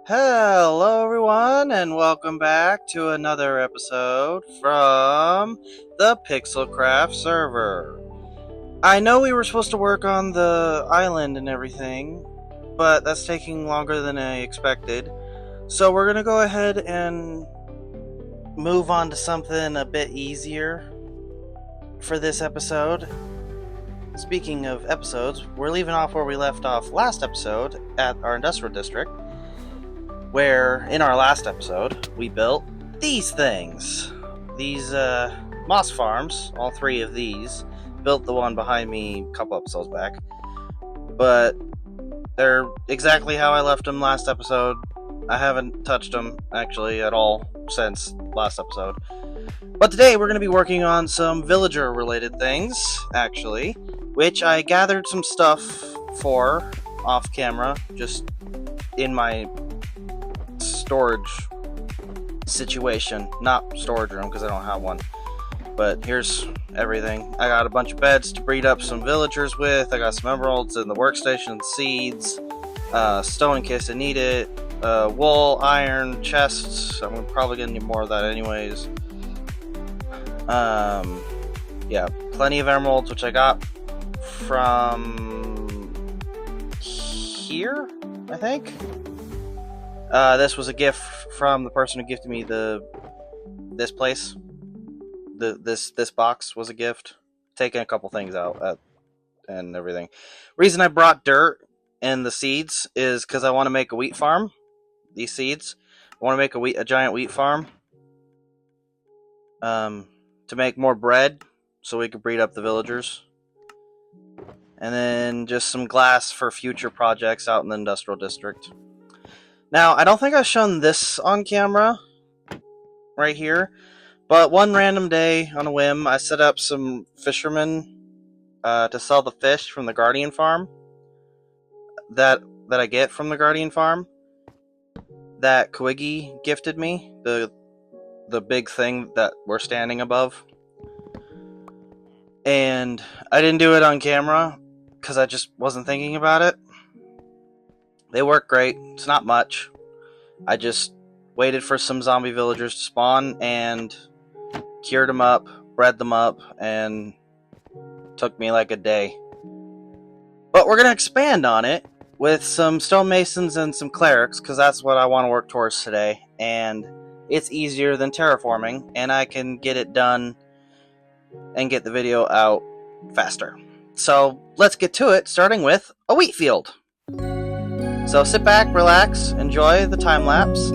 Hello, everyone, and welcome back to another episode from the PixelCraft server. I know we were supposed to work on the island and everything, but that's taking longer than I expected. So we're going to go ahead and move on to something a bit easier for this episode. Speaking of episodes, we're leaving off where we left off last episode at our industrial district, where in our last episode we built these things. These moss farms, all three of these. Built the one behind me a couple episodes back, but they're exactly how I left them last episode. I haven't touched them actually at all since last episode. But today we're going to be working on some villager related things, actually, which I gathered some stuff for off camera, just in my storage situation. Not storage room, because I don't have one. But here's everything. I got a bunch of beds to breed up some villagers with. I got some emeralds in the workstation, seeds, stone in case I need it, wool, iron, chests. I'm probably going to need more of that anyways. Yeah, plenty of emeralds, which I got from here, I think. This was a gift from the person who gifted me this place. This box was a gift. Taking a couple things out and everything. Reason I brought dirt and the seeds is because I want to make a wheat farm. These seeds. I want to make a giant wheat farm. To make more bread, so we could breed up the villagers. And then just some glass for future projects out in the industrial district. Now, I don't think I've shown this on camera, right here, but one random day, on a whim, I set up some fishermen to sell the fish from the Guardian Farm, that I get from the Guardian Farm, that Kwiggy gifted me, the big thing that we're standing above. And I didn't do it on camera, because I just wasn't thinking about it. They work great. It's not much. I just waited for some zombie villagers to spawn and cured them up, bred them up, and took me like a day. But we're going to expand on it with some stonemasons and some clerics, because that's what I want to work towards today. And it's easier than terraforming, and I can get it done and get the video out faster. So let's get to it, starting with a wheat field. So sit back, relax, enjoy the time lapse.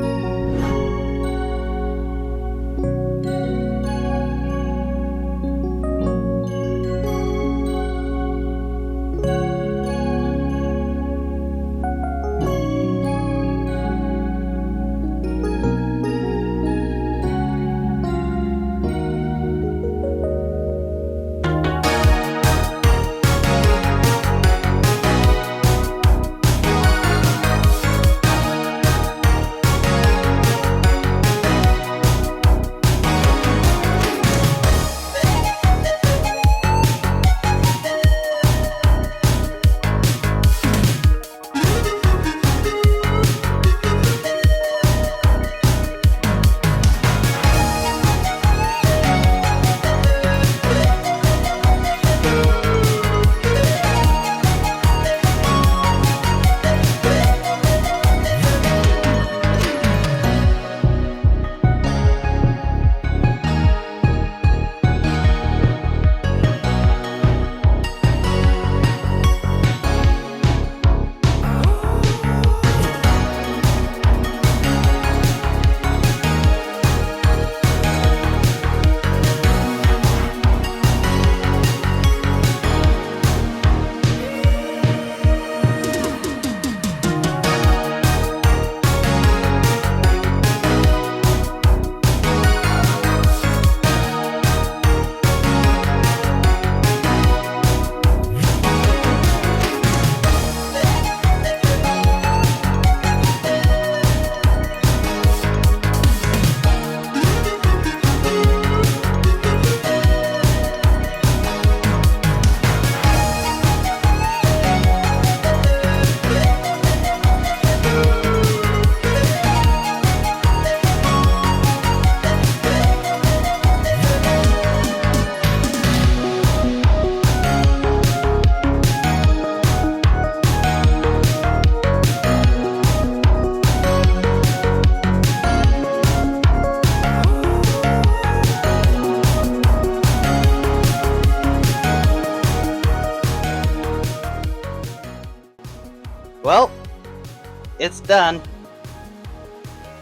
It's done.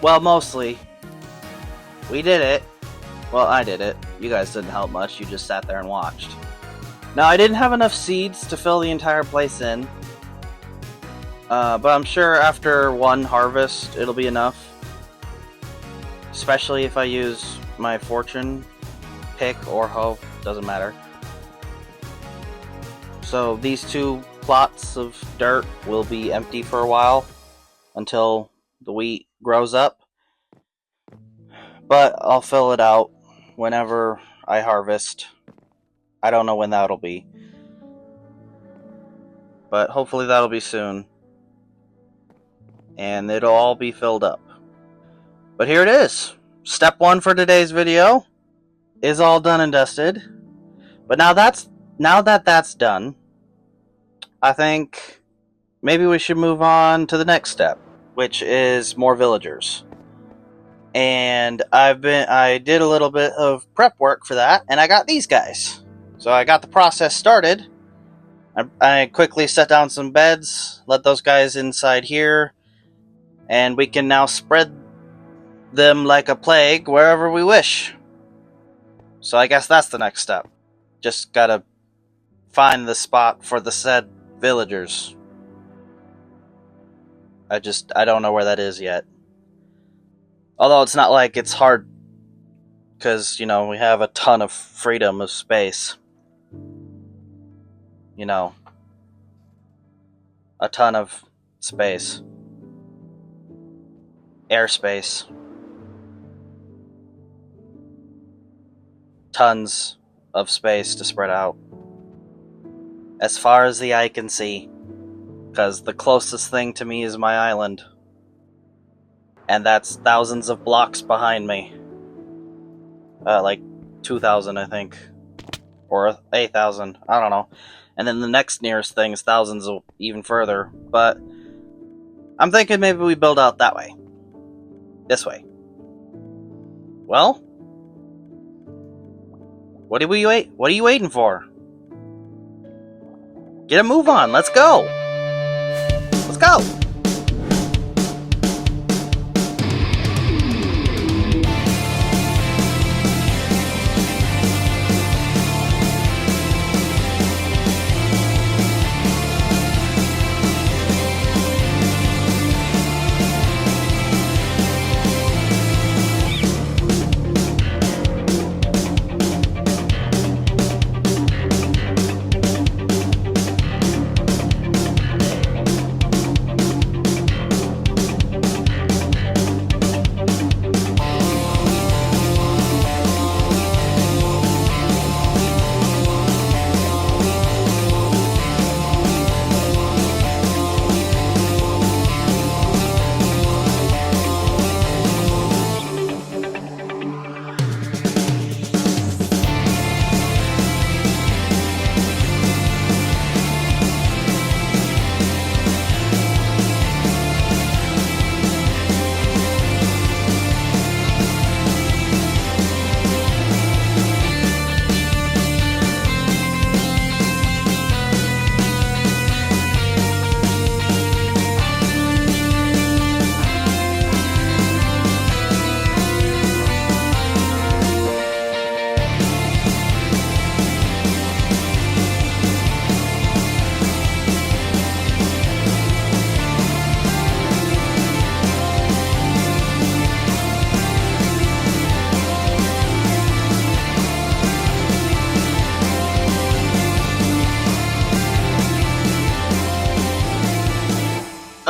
Well, mostly. We did it. Well, I did it. You guys didn't help much. You just sat there and watched. Now, I didn't have enough seeds to fill the entire place in. But I'm sure after one harvest, it'll be enough. Especially if I use my fortune pick or hoe. Doesn't matter. So these 2 plots of dirt will be empty for a while until the wheat grows up. But I'll fill it out whenever I harvest. I don't know when that'll be. But hopefully that'll be soon. And it'll all be filled up. But here it is. Step 1 for today's video is all done and dusted. But now that that's done, I think maybe we should move on to the next step, which is more villagers. And I did a little bit of prep work for that, and I got these guys. So I got the process started. I quickly set down some beds, let those guys inside here, and we can now spread them like a plague wherever we wish. So I guess that's the next step. Just gotta find the spot for the said villagers. I don't know where that is yet. Although it's not like it's hard, because, you know, we have a ton of freedom of space. You know, a ton of space. Airspace. Tons of space to spread out. As far as the eye can see. Because the closest thing to me is my island. And that's thousands of blocks behind me. Like 2,000, I think. Or 8,000, I don't know. And then the next nearest thing is thousands of even further. But I'm thinking maybe we build out that way. This way. Well? What are you waiting for? Get a move on, let's go! Let's go!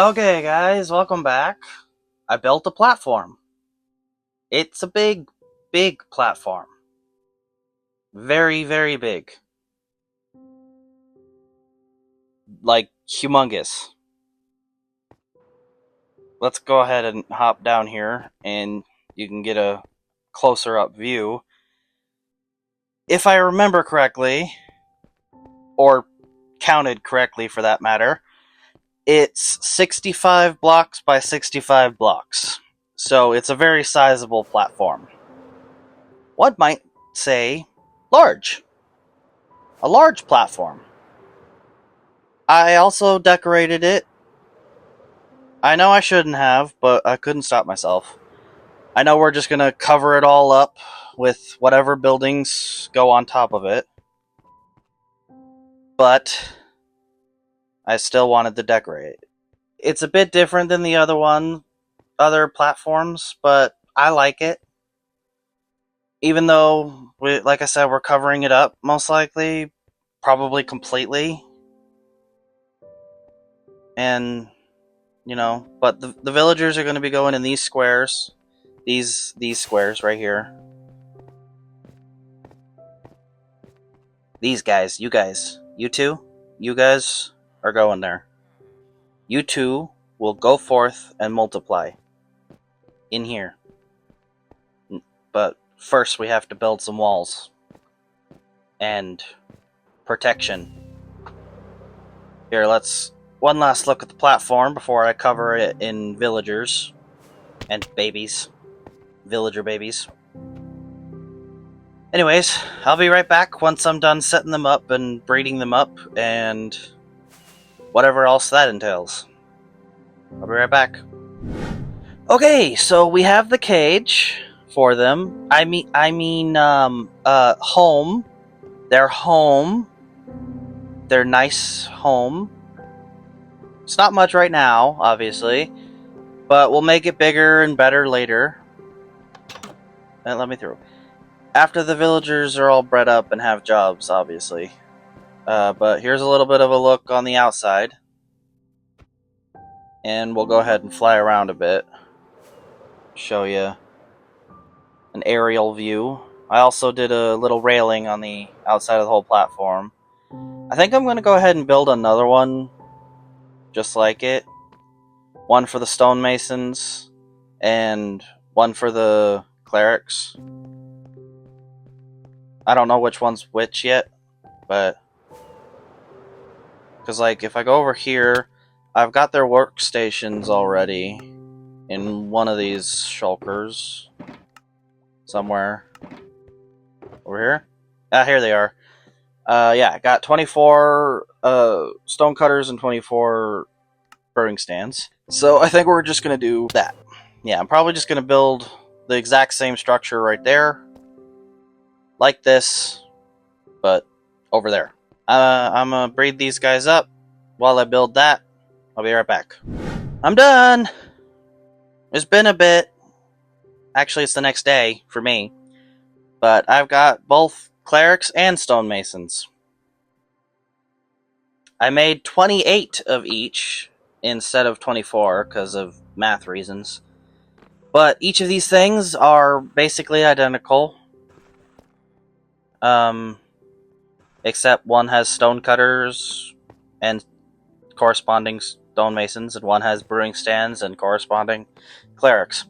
Okay guys, welcome back. I built a platform. It's a big platform. Very, very big. Like, humongous. Let's go ahead and hop down here, and you can get a closer up view. If I remember correctly, or counted correctly for that matter, it's 65 blocks by 65 blocks. So it's a very sizable platform. One might say large. A large platform. I also decorated it I know I shouldn't have, but I couldn't stop myself. I know we're just gonna cover it all up with whatever buildings go on top of it. But I still wanted to decorate. It's a bit different than the other platforms, but I like it. Even though, like I said, we're covering it up, most likely, probably completely. And, but the villagers are going to be going in these squares. These squares right here. These guys, you two, you guys are going there. You two will go forth and multiply. In here. But first we have to build some walls. And protection. Here, let's one last look at the platform before I cover it in villagers and babies. Villager babies. Anyways, I'll be right back once I'm done setting them up and breeding them up and whatever else that entails. I'll be right back. Okay, so we have the cage for them. I mean, home. Their home. Their nice home. It's not much right now, obviously, but we'll make it bigger and better later. And let me through. After the villagers are all bred up and have jobs, obviously. But here's a little bit of a look on the outside. And we'll go ahead and fly around a bit. Show you an aerial view. I also did a little railing on the outside of the whole platform. I think I'm going to go ahead and build another one just like it. One for the stonemasons and one for the clerics. I don't know which one's which yet, but because like if I go over here, I've got their workstations already in one of these shulkers somewhere. Over here? Ah, here they are. Yeah, I got 24 stone cutters and 24 brewing stands. So I think we're just going to do that. Yeah, I'm probably just going to build the exact same structure right there. Like this, but over there. I'm going to breed these guys up while I build that. I'll be right back. I'm done! It's been a bit. Actually, it's the next day for me. But I've got both clerics and stonemasons. I made 28 of each instead of 24 because of math reasons. But each of these things are basically identical. Except one has stone cutters and corresponding stonemasons, and one has brewing stands and corresponding clerics.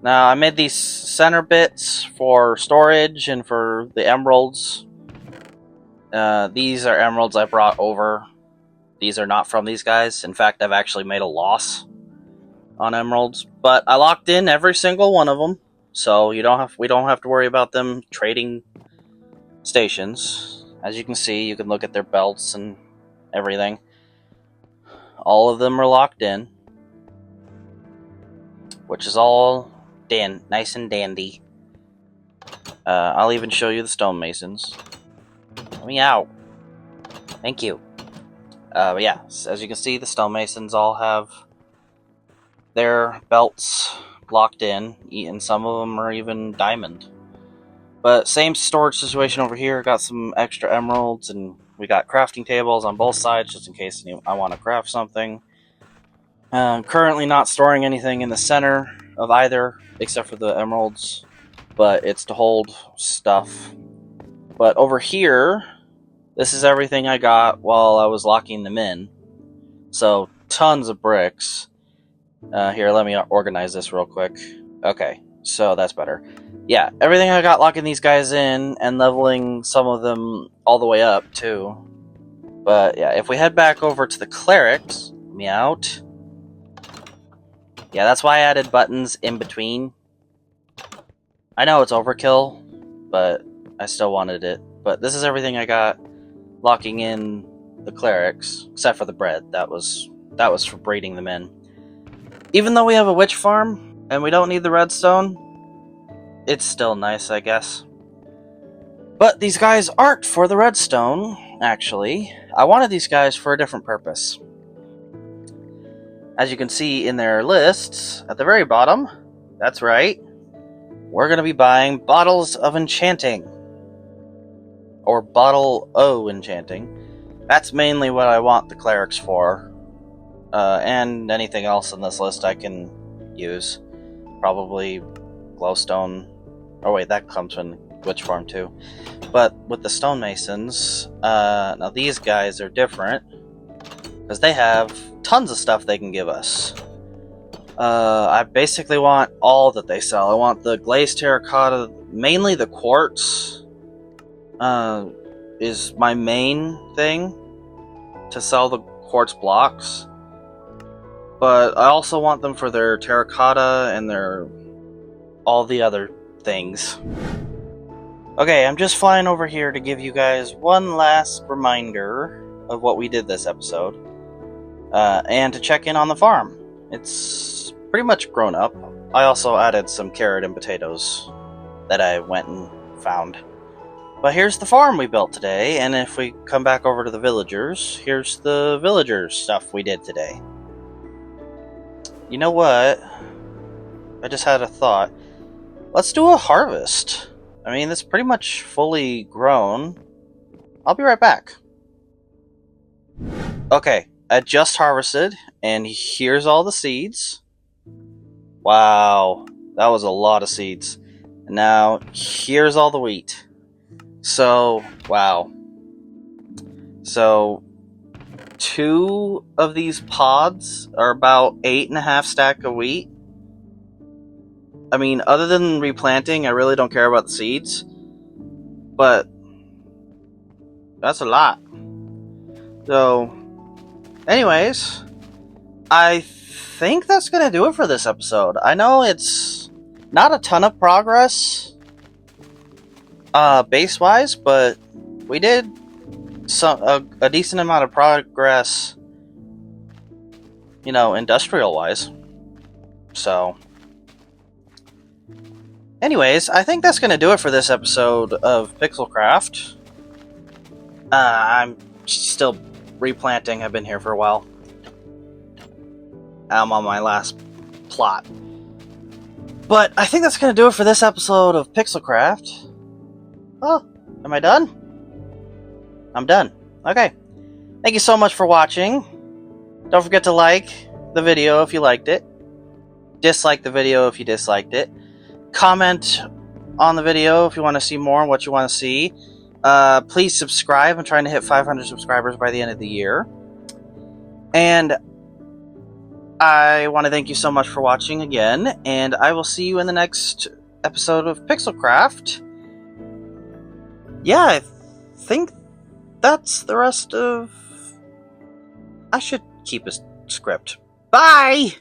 Now, I made these center bits for storage and for the emeralds. These are emeralds I brought over. These are not from these guys. In fact, I've actually made a loss on emeralds. But I locked in every single one of them, so we don't have to worry about them trading stations. As you can see, you can look at their belts and everything. All of them are locked in, which is all nice and dandy. I'll even show you the stonemasons. Let me out. Thank you. But yeah, as you can see, the stonemasons all have their belts locked in, and some of them are even diamond. But same storage situation over here. Got some extra emeralds, and we got crafting tables on both sides just in case I want to craft something. Currently not storing anything in the center of either, except for the emeralds, but it's to hold stuff. But over here, this is everything I got while I was locking them in. So, tons of bricks. Here, let me organize this real quick. Okay, so that's better. Yeah, everything I got locking these guys in and leveling some of them all the way up, too. But, yeah, if we head back over to the clerics, me out. Yeah, that's why I added buttons in between. I know it's overkill, but I still wanted it. But this is everything I got locking in the clerics, except for the bread. That was for breeding them in. Even though we have a witch farm and we don't need the redstone, it's still nice, I guess. But these guys aren't for the redstone, actually. I wanted these guys for a different purpose. As you can see in their lists, at the very bottom, that's right, we're going to be buying bottles of enchanting. Or bottle O enchanting. That's mainly what I want the clerics for. And anything else in this list I can use. Probably glowstone. Oh wait, that comes from Witch Farm too. But with the stonemasons, now these guys are different. Because they have tons of stuff they can give us. I basically want all that they sell. I want the glazed terracotta, mainly the quartz. Is my main thing to sell the quartz blocks. But I also want them for their terracotta and their all the other things. Okay, I'm just flying over here to give you guys one last reminder of what we did this episode. And to check in on the farm. It's pretty much grown up. I also added some carrot and potatoes that I went and found. But here's the farm we built today, and if we come back over to the villagers, here's the villagers stuff we did today. You know what? I just had a thought. Let's do a harvest. I mean, it's pretty much fully grown. I'll be right back. Okay, I just harvested, and here's all the seeds. Wow, that was a lot of seeds. Now, here's all the wheat. So, wow. So, 2 of these pods are about 8.5 stacks of wheat. I mean, other than replanting, I really don't care about the seeds. But, that's a lot. So, anyways, I think that's going to do it for this episode. I know it's not a ton of progress, base-wise, but we did a decent amount of progress, you know, industrial-wise. So, anyways, I think that's going to do it for this episode of PixelCraft. I'm still replanting. I've been here for a while. I'm on my last plot. But I think that's going to do it for this episode of PixelCraft. Oh, am I done? I'm done. Okay. Thank you so much for watching. Don't forget to like the video if you liked it. Dislike the video if you disliked it. Comment on the video if you want to see more and what you want to see. Please subscribe. I'm trying to hit 500 subscribers by the end of the year. And I want to thank you so much for watching again. And I will see you in the next episode of PixelCraft. Yeah, I think that's the rest of... I should keep a script. Bye!